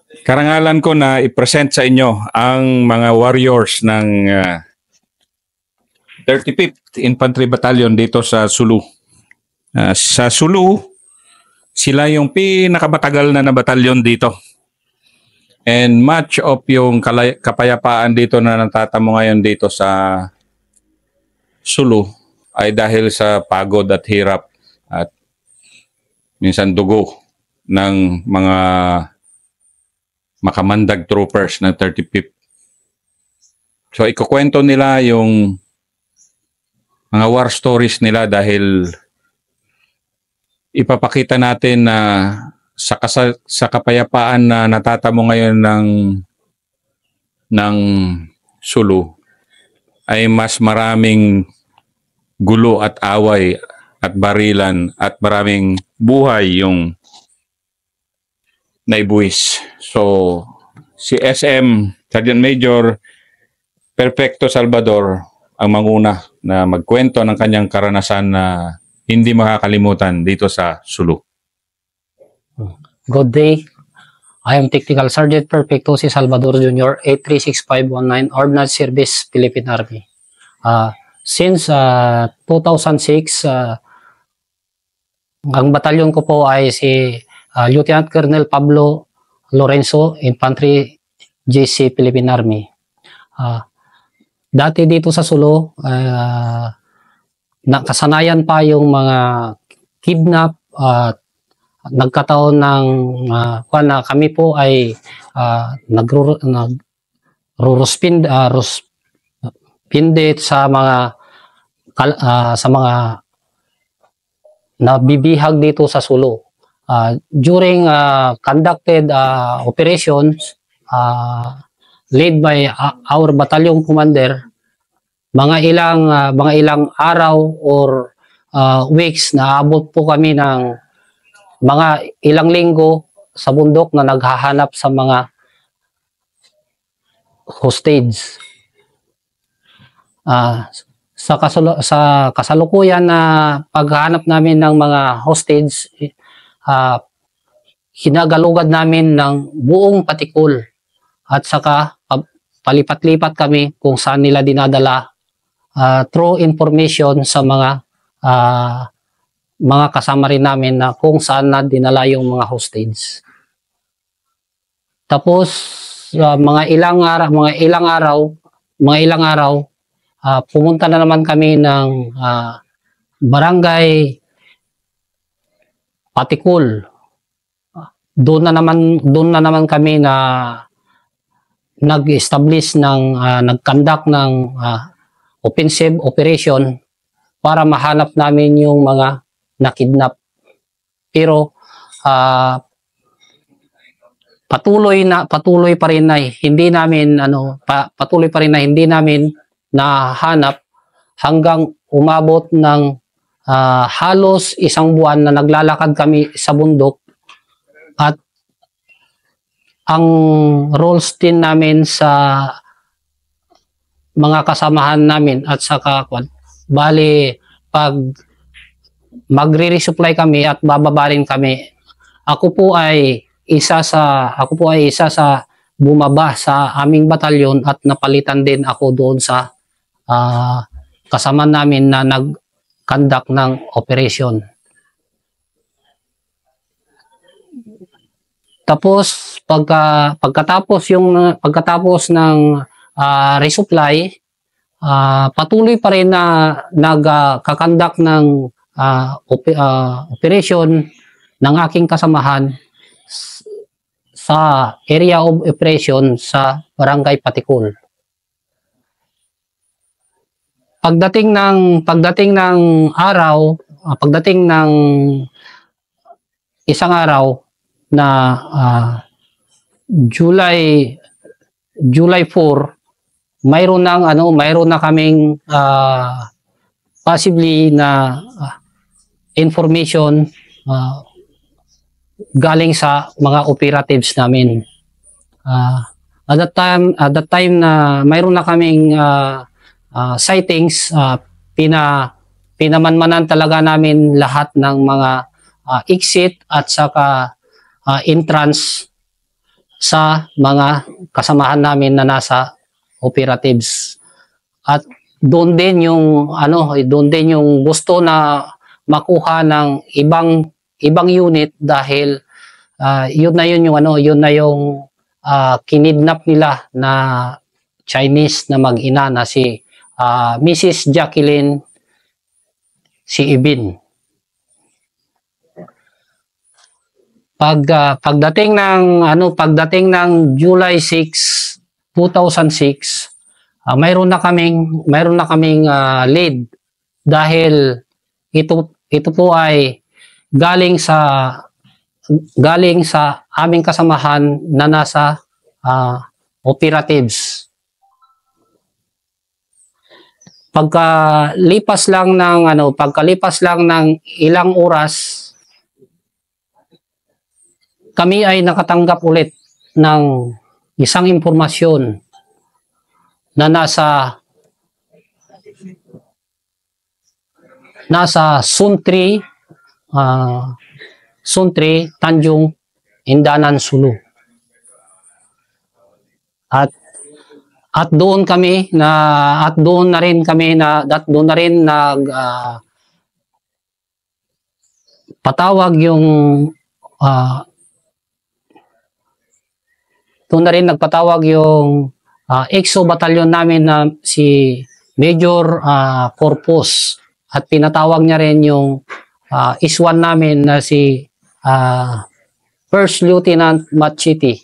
Karangalan ko na i-present sa inyo ang mga warriors ng 35th Infantry Battalion dito sa Sulu. Sa Sulu, sila yung pinakamatagal na batalyon dito. And much of yung kapayapaan dito na natatamo ngayon dito sa Sulu ay dahil sa pagod at hirap at minsan dugo ng mga makamandag troopers ng 35th. So ikukwento nila yung mga war stories nila dahil ipapakita natin na sa kapayapaan na natatamo ngayon ng Sulu ay mas maraming gulo at away at barilan at maraming buhay yung naibuwis. So, si SM Sergeant Major Perfecto Salvador ang manguna na magkwento ng kanyang karanasan na hindi makakalimutan dito sa Sulu. Good day. I am Technical Sergeant Perfecto si Salvador Jr., 836519, Ordnance Service, Philippine Army. Since 2006, ang batalyon ko po ay si Lieutenant Colonel Pablo Lorenzo, Infantry JC, Philippine Army. Dati dito sa Sulu, nakasanayan pa yung mga kidnap at nagkataon ng na kami po ay nagruruspindit sa mga nabibihag dito sa Sulu. During conducted operations led by our battalion commander, mga ilang araw or weeks na abot po kami ng mga ilang linggo sa bundok na naghahanap sa mga hostage. Sa kasalukuyan na paghahanap namin ng mga hostage, hinagalugad namin ng buong Patikul at saka palipat-lipat kami kung saan nila dinadala through information sa mga kasama rin namin na kung saan na dinala yung mga hostage. Tapos mga ilang araw pumunta na naman kami ng barangay Patikul. Doon na naman kami na nag-establish nag-conduct ng offensive operation para mahanap namin yung mga nakidnap. Pero patuloy pa rin na hindi namin nahanap hanggang umabot ng halos isang buwan na naglalakad kami sa bundok. At ang roles din namin sa mga kasamahan namin at saka bali pag magre-resupply kami at bababa rin kami, ako po ay isa sa bumaba sa aming batalyon at napalitan din ako doon sa kasama namin na nag-conduct ng operation. Tapos pagkatapos ng resupply, patuloy pa rin na nagkakandak ng operation ng aking kasamahan sa area of operation sa Barangay Patikul. Pagdating ng isang araw na July 4, mayroon na kaming possibly na information galing sa mga operatives namin. At that time na mayroon na kaming sightings, pinamanmanan talaga namin lahat ng mga exit at saka entrance sa mga kasamahan namin na nasa operatives. At doon din yung doon din yung gusto na makuha ng ibang unit dahil yun na yung kinidnap nila na Chinese na mag-ina na si Mrs. Jacqueline si Ibin. Pagdating ng July 6, 2006, mayroon na kaming lead dahil ito po ay galing sa aming kasamahan na nasa operatives. Pagkalipas lang ng ilang oras, kami ay nakatanggap ulit ng isang impormasyon na nasa Suntri, Tanjung, Indanan, Sulu. At doon na rin patawag yung doon na rin nagpatawag yung EXO batalyon namin na si Major Corpus, at pinatawag niya rin yung IS-1 namin na si First Lieutenant Machiti.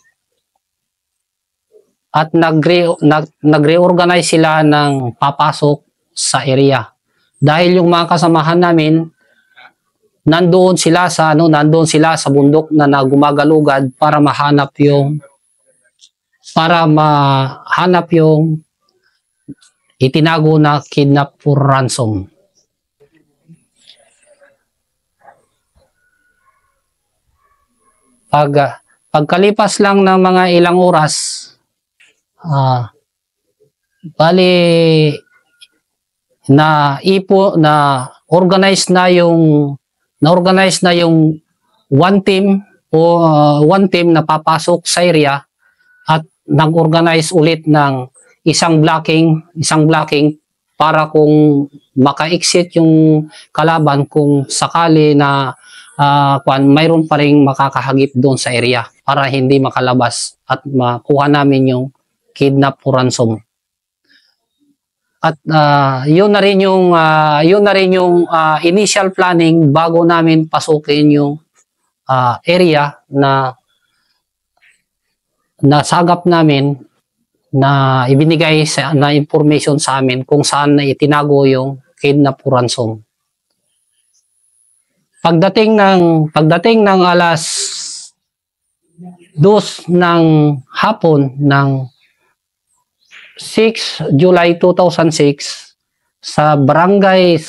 At nagre-organize sila ng papasok sa area. Dahil yung mga kasamahan namin nandoon sila sa bundok na nagumagalugad para mahanap yung itinago na kidnap for ransom. Pagkalipas lang ng mga ilang oras, organize na yung one team na papasok sa area, at nag-organize ulit ng isang blocking para kung maka-exit yung kalaban kung sakali na mayroon pa ring makakahagip doon sa area para hindi makalabas at makuha namin yung kidnap for ransom. At yun na rin yung initial planning bago namin pasukin yung area na nasagap namin, na ibinigay na information sa amin kung saan na itinago yung kidnap for ransom. Pagdating ng alas 2 ng hapon ng 6 July 2006 sa Barangay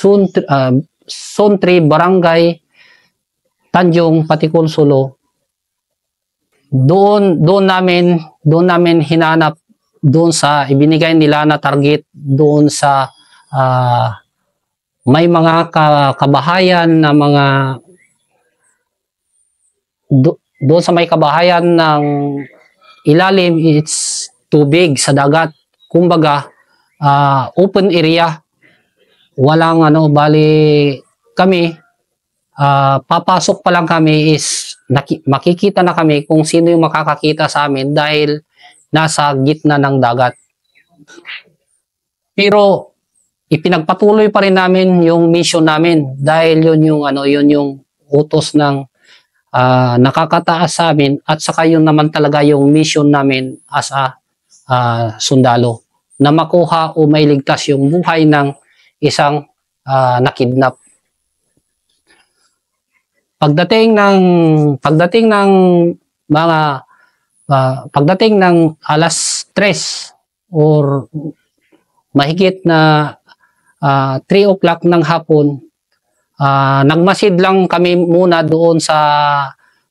Suntri, Barangay Tanjung, Patikul, Sulu, doon namin hinanap doon sa ibinigay nila na target, doon sa may mga kabahayan na doon sa may kabahayan ng ilalim, it's tubig sa dagat, kumbaga open area, walang bali kami papasok pa lang kami is makikita na kami kung sino yung makakakita sa amin dahil nasa gitna ng dagat. Pero ipinagpatuloy pa rin namin yung mission namin dahil yun yung utos ng nakakataas sa amin, at saka yun naman talaga yung mission namin as a sundalo, na makuha o mailigtas yung buhay ng isang nakidnap. Pagdating ng alas 3 or mahigit na 3 o'clock ng hapon, nagmasid lang kami muna doon sa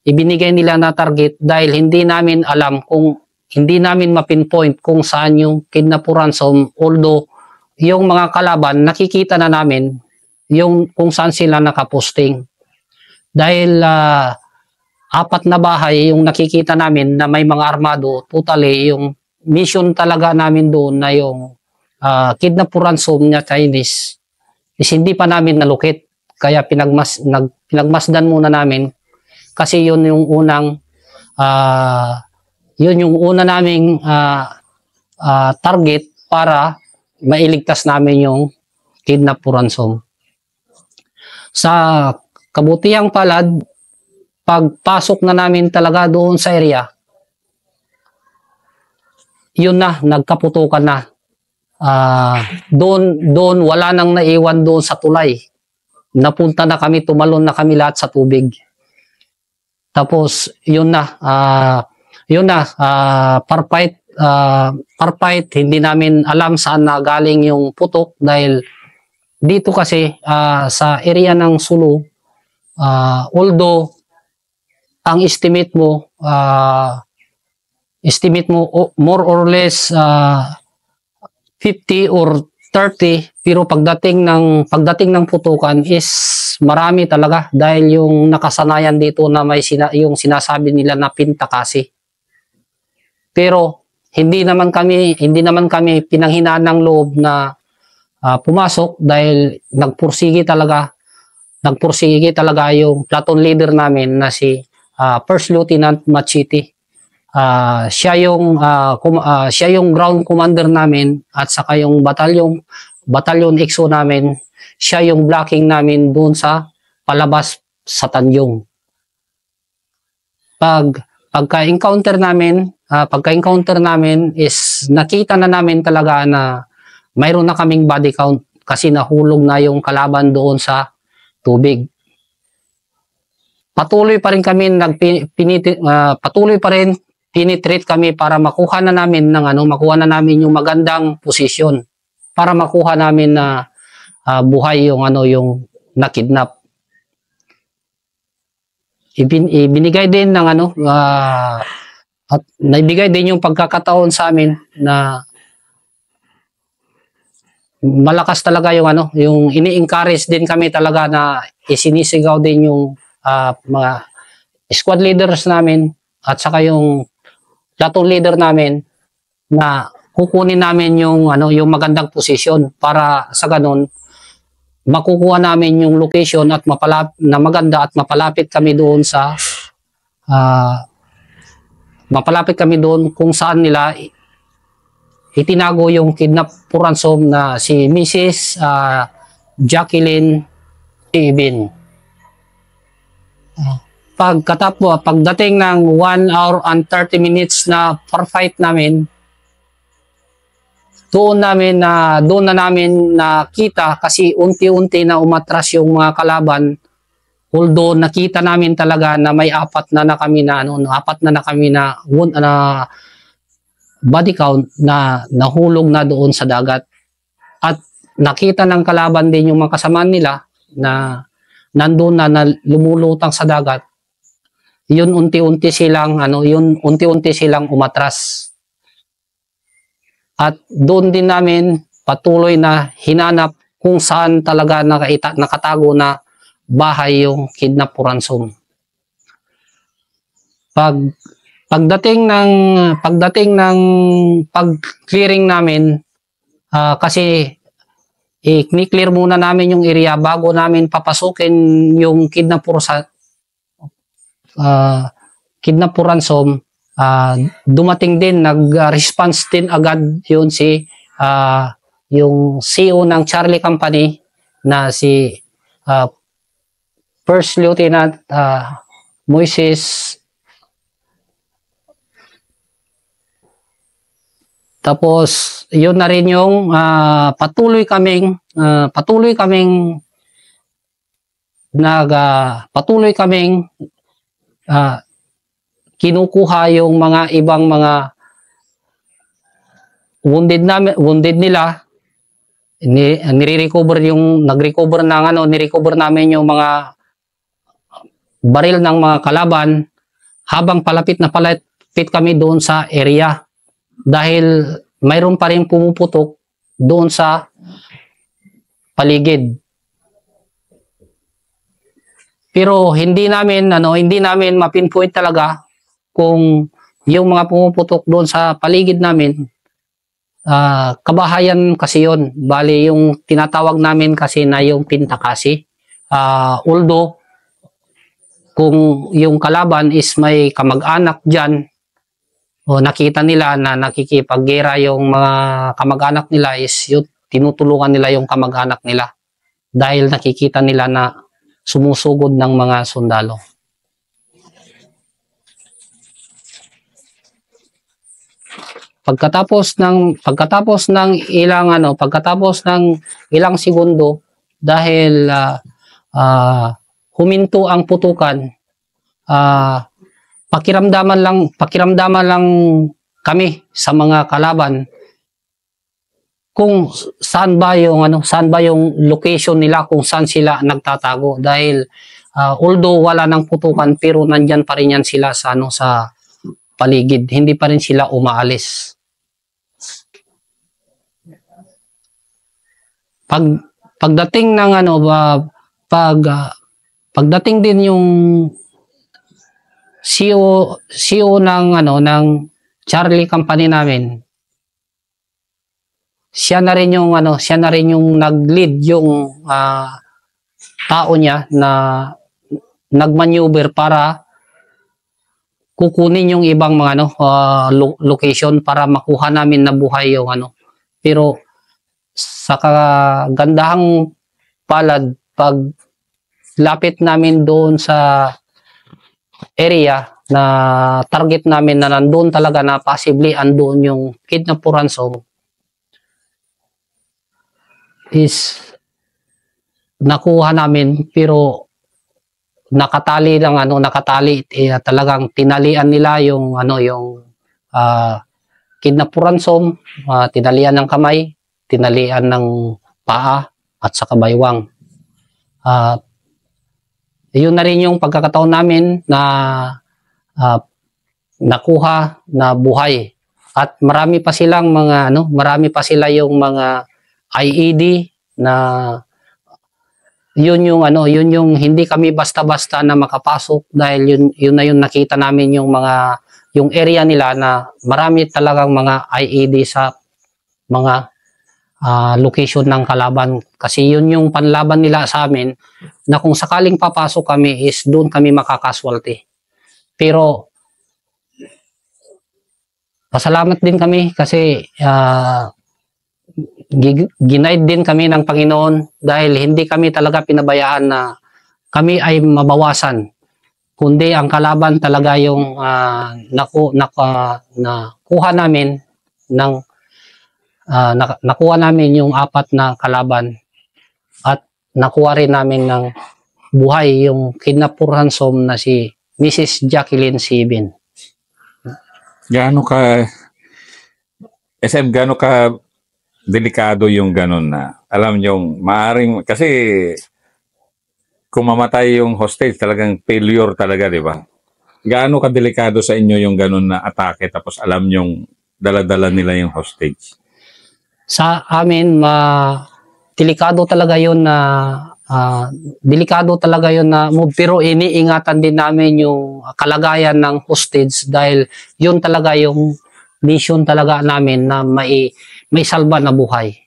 ibinigay nila na target dahil hindi namin mapinpoint kung saan yung kidnap for ransom, although yung mga kalaban nakikita na namin yung kung saan sila nakaposting. Dahil 4 na bahay yung nakikita namin na may mga armado. Totally, yung mission talaga namin doon na yung kidnap for ransom niya Chinese is hindi pa namin nalukit. Kaya pinagmasdan muna namin kasi yun yung unang naming target para mailigtas namin yung kidnap for ransom. Sa kabutihang palad, pagpasok na namin talaga doon sa area, yun na, nagkaputukan na. Doon wala nang naiwan doon sa tulay. Napunta na kami, tumalon na kami lahat sa tubig. Tapos yun na, parpait, hindi namin alam saan na galing yung putok dahil dito kasi sa area ng Sulu, although ang estimate mo more or less 50 or 30, pero pagdating ng putukan is marami talaga dahil yung nakasanayan dito na may yung sinasabi nila na pinta kasi. Pero hindi naman kami pinanghinaan ng loob na pumasok dahil nagpursige talaga yung platoon leader namin na si First Lieutenant Machiti. Siya yung ground commander namin at saka yung batalyon EXO namin, siya yung blocking namin doon sa palabas sa Tanjung. Pagka-encounter namin is nakita na namin talaga na mayroon na kaming body count kasi nahulog na yung kalaban doon sa tubig. Patuloy pa rin penetrate kami para makuha na namin yung magandang posisyon para makuha namin na buhay yung nakidnap. Ibinigay din ng at naibigay din yung pagkakataon sa amin na malakas talaga yung ini-encourage din kami talaga na isinisigaw din yung mga squad leaders namin at saka yung platoon leader namin na kukunin namin yung magandang posisyon para sa ganun makukuha namin yung location at maganda at mapalapit kami doon kung saan nila itinago yung kidnap for ransom na si Mrs. Jacqueline Ibin. Pagdating ng 1 hour and 30 minutes na fight namin, doon na namin nakita kasi unti-unti na umatras yung mga kalaban. Although nakita namin talaga na may apat na kami na body count na nahulog na doon sa dagat. At nakita ng kalaban din yung mga kasamaan nila na nandun na lumulutang sa dagat. Yun unti-unti silang umatras. At doon din namin patuloy na hinanap kung saan talaga nakatago na bahay yung kidnap for ransom. Pagdating ng pag-clearing namin, kasi i-clear muna namin yung area bago namin papasukin yung kidnap for ransom. Dumating din, nag-response din agad yun yung CEO ng Charlie Company na si First Lieutenant Moises. Tapos yun na rin yung patuloy kaming kinukuha yung mga ibang mga wounded nila. Nire-recover namin yung mga baril ng mga kalaban habang palapit kami doon sa area dahil mayroon pa rin pumuputok doon sa paligid. Pero hindi namin mapinpoint talaga kung yung mga pumuputok doon sa paligid namin, kabahayan kasi yun. Bali, yung tinatawag namin kasi na yung pintakasi. Although, kung yung kalaban is may kamag-anak dyan, o nakita nila na nakikipaggera yung mga kamag-anak nila, is yun, tinutulungan nila yung kamag-anak nila. Dahil nakikita nila na sumusugod ng mga sundalo. Pagkatapos ng ilang segundo, dahil huminto ang putukan, pakiramdaman lang kami sa mga kalaban kung saan ba yung location nila, kung saan sila nagtatago. Dahil although wala nang putukan, pero nandyan pa rin yan sila sa paligid, hindi pa rin sila umaalis. Pagdating ng pagdating din yung CEO ng Charlie Company namin, siya na rin yung nag-lead yung tao niya na nag-maneuver para kukunin yung ibang mga location para makuha namin na buhay yung Pero sa kagandahang palad, pag lapit namin doon sa area na target namin, na nandun talaga na possibly andun yung kidnap for ransom, is nakuha namin, pero nakatali talagang tinalian nila yung kidnap for ransom, tinalian ng kamay, tinalian ng paa at sa kabaywang. Yun na rin yung pagkakataon namin na nakuha na buhay. At marami pa sila yung mga IED na yun yung hindi kami basta-basta na makapasok, dahil yun na yung nakita namin yung area nila na marami talagang mga IED sa mga location ng kalaban. Kasi yun yung panlaban nila sa amin, na kung sakaling papasok kami is doon kami makakaswalty. Pero pasalamat din kami kasi ginaid din kami ng Panginoon, dahil hindi kami talaga pinabayaan na kami ay mabawasan, kundi ang kalaban talaga yung nakuha namin nakuha namin yung 4 na kalaban, at nakuha rin namin ng buhay yung kidnap for ransom na si Mrs. Jacqueline Sibin. Gaano ka delikado yung ganun na, alam nyo, maaring, kasi kung mamatay yung hostage, talagang failure talaga, di ba? Gaano ka delikado sa inyo yung ganun na atake, tapos alam nyong dala-dala nila yung hostage? Sa amin, delikado talaga yun na move, pero iniingatan din namin yung kalagayan ng hostage, dahil yun talaga yung mission talaga namin, na may salba na buhay.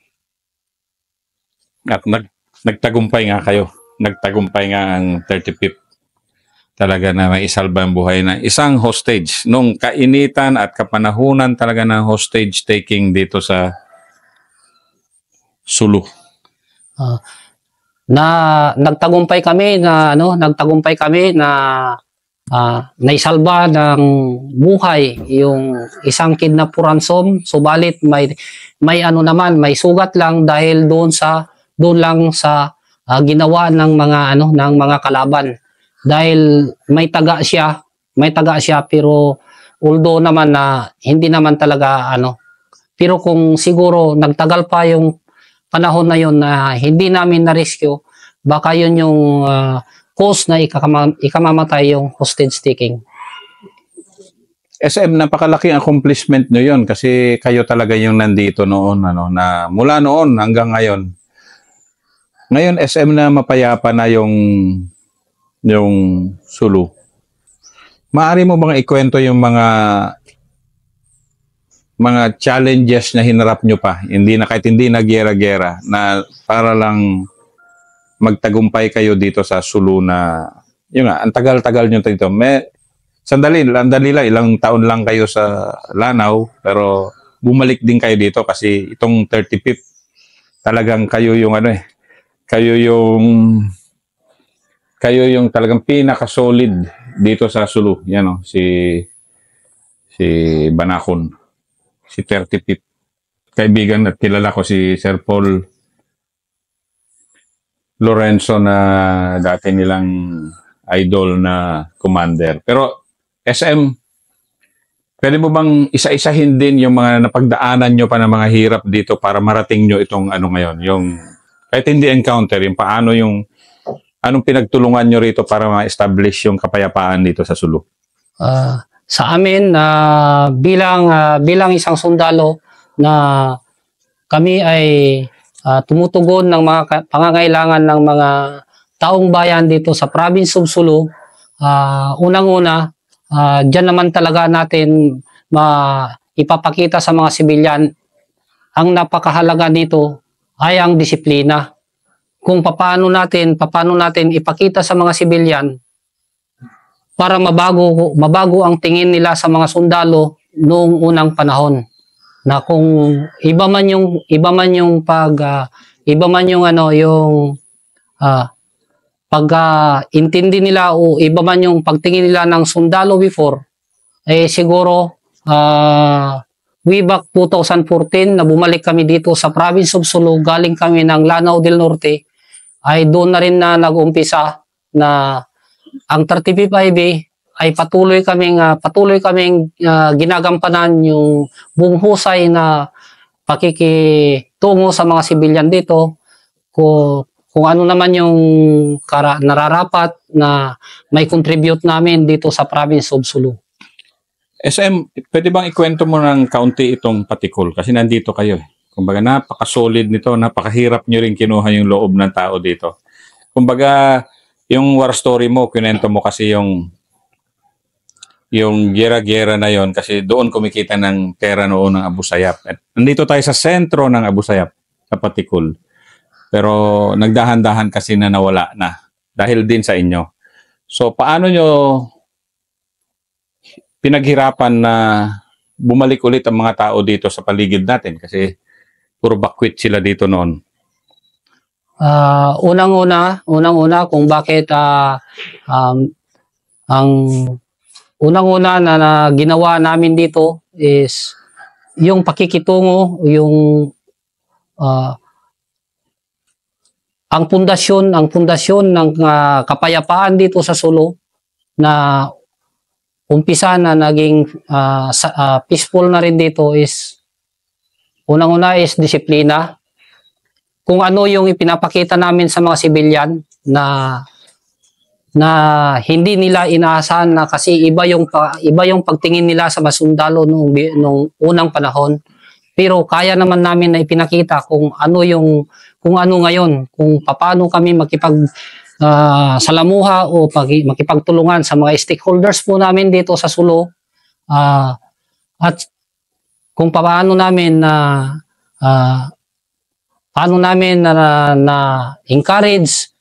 At nagtagumpay nga kayo. Nagtagumpay nga ang 35th. Talaga na may isalba ang buhay na isang hostage. Nung kainitan at kapanahunan talaga ng hostage taking dito sa Sulu. Nagtagumpay kami na naisalba ng buhay yung isang kidnap for ransom. Subalit may sugat lang, dahil doon lang sa ginawa ng mga kalaban, dahil may taga siya, pero although naman na hindi naman talaga pero kung siguro nagtagal pa yung panahon na yun na hindi namin na-rescue, baka yun yung cause na ikamamatay yung hostage taking. SM, napakalaking accomplishment nyo yun, kasi kayo talaga yung nandito noon, na mula noon hanggang ngayon. Ngayon, SM, na mapayapa na yung yung Sulu. Maaari mo bang ikwento yung mga challenges na hinarap nyo pa, kahit hindi na gera-gera, na para lang magtagumpay kayo dito sa Sulu na, yun nga, ang tagal-tagal nyo dito. Sandali lang, ilang taon lang kayo sa Lanao, pero bumalik din kayo dito kasi itong 35th, talagang kayo yung kayo yung talagang pinaka-solid dito sa Sulu. Yan si Banakon. Si 35th. Kaibigan at kilala ko si Sir Paul Lorenzo na dati nilang idol na commander. Pero SM, pwede mo bang isa-isahin din yung mga napagdaanan nyo pa ng mga hirap dito para marating nyo itong ngayon? Yung, kahit hindi encounter, yung paano anong pinagtulungan nyo rito para ma-establish yung kapayapaan dito sa Sulu? Sa amin, bilang isang sundalo na kami ay tumutugon ng mga pangangailangan ng mga taong bayan dito sa province of Sulu. Unang-una, dyan naman talaga natin ipapakita sa mga sibilyan ang napakahalaga nito ay ang disiplina. Kung paano natin ipakita sa mga sibilyan para mabago ang tingin nila sa mga sundalo noong unang panahon, na kung iba man yung intindi nila o iba man yung pagtingin nila ng sundalo before, siguro way back 2014 na bumalik kami dito sa province of Sulu, galing kami ng Lanao del Norte, ay doon na rin na nag-umpisa na ang 35IB ay patuloy kaming ginagampanan yung buong husay na pakikitungo sa mga sibilyan dito, kung ano naman yung nararapat na may contribute namin dito sa province of Sulu. SM, pwede bang ikwento mo ng kaunti itong Patikul? Kasi nandito kayo. Kumbaga, napaka-solid nito, napakahirap nyo rin kinuha yung loob ng tao dito. Kumbaga, yung war story mo, kinento mo kasi yung gera-gera na yon, kasi doon kumikita ng pera noon ng Abu Sayyaf. At nandito tayo sa sentro ng Abu Sayyaf, sa Patikul. Pero nagdahan-dahan kasi na nawala na dahil din sa inyo. So paano nyo pinaghirapan na bumalik ulit ang mga tao dito sa paligid natin? Kasi puro bakwit sila dito noon. Unang-una kung bakit ang unang-una na ginawa namin dito is yung pakikitungo, yung ang pundasyon ng kapayapaan dito sa Sulu, na umpisa na naging peaceful na rin dito, is unang-una is disiplina. Kung ano yung ipinapakita namin sa mga sibilyan na hindi nila inaasahan, na kasi iba yung pagtingin nila sa masundalo nung unang panahon. Pero kaya naman namin na ipinakita kung ano ngayon, kung paano kami salamuha o makipagtulungan sa mga stakeholders po namin dito sa Sulu, at kung paano namin na encourage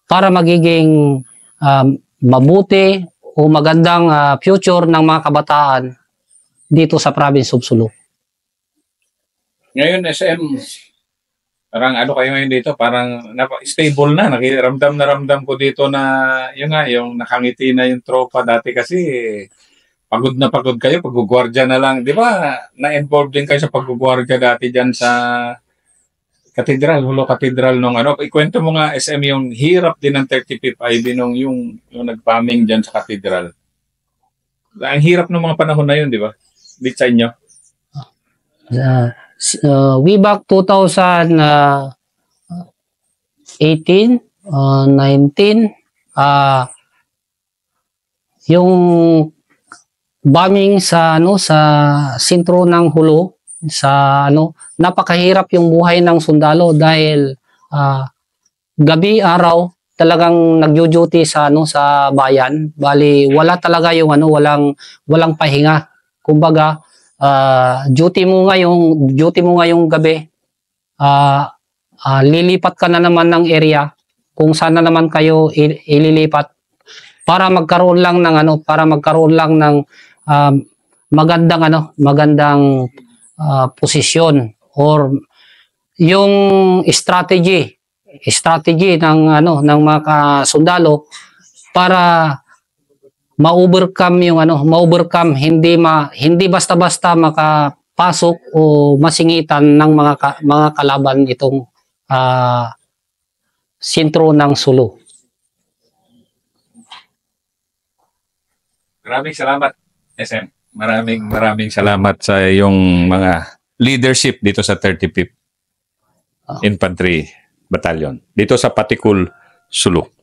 para magiging mabuti o magandang future ng mga kabataan dito sa province of Sulu. Ngayon, SM, parang kayo ngayon dito, parang stable na. Ramdam ko dito na yung nakangiti na yung tropa. Dati kasi pagod na pagod kayo, paggugwardya na lang. Di ba, na-involve din kayo sa paggugwardya dati dyan sa Hulo Cathedral nung Ikwento mo nga, SM, yung hirap din ng 35th IB nung yung nag-bombing dyan sa Cathedral. Ang hirap ng mga panahon na yun, di ba? Di sa inyo? Way back 2018, 19, yung bombing sa sentro ng Hulo, napakahirap yung buhay ng sundalo dahil gabi, araw, talagang nagjo-duty sa sa bayan. Bali wala talaga yung walang pahinga. Kumbaga, duty mo ngayong gabi. Lilipat ka na naman ng area kung saan na naman kayo ililipat para magkaroon lang ng magandang posisyon or yung strategy ng mga sundalo para ma-overcome hindi basta-basta makapasok o masingitan ng mga kalaban itong sentro ng Sulu. Maraming salamat, SM. Maraming salamat sa iyong mga leadership dito sa 35th Infantry Battalion, dito sa Patikul, Sulu.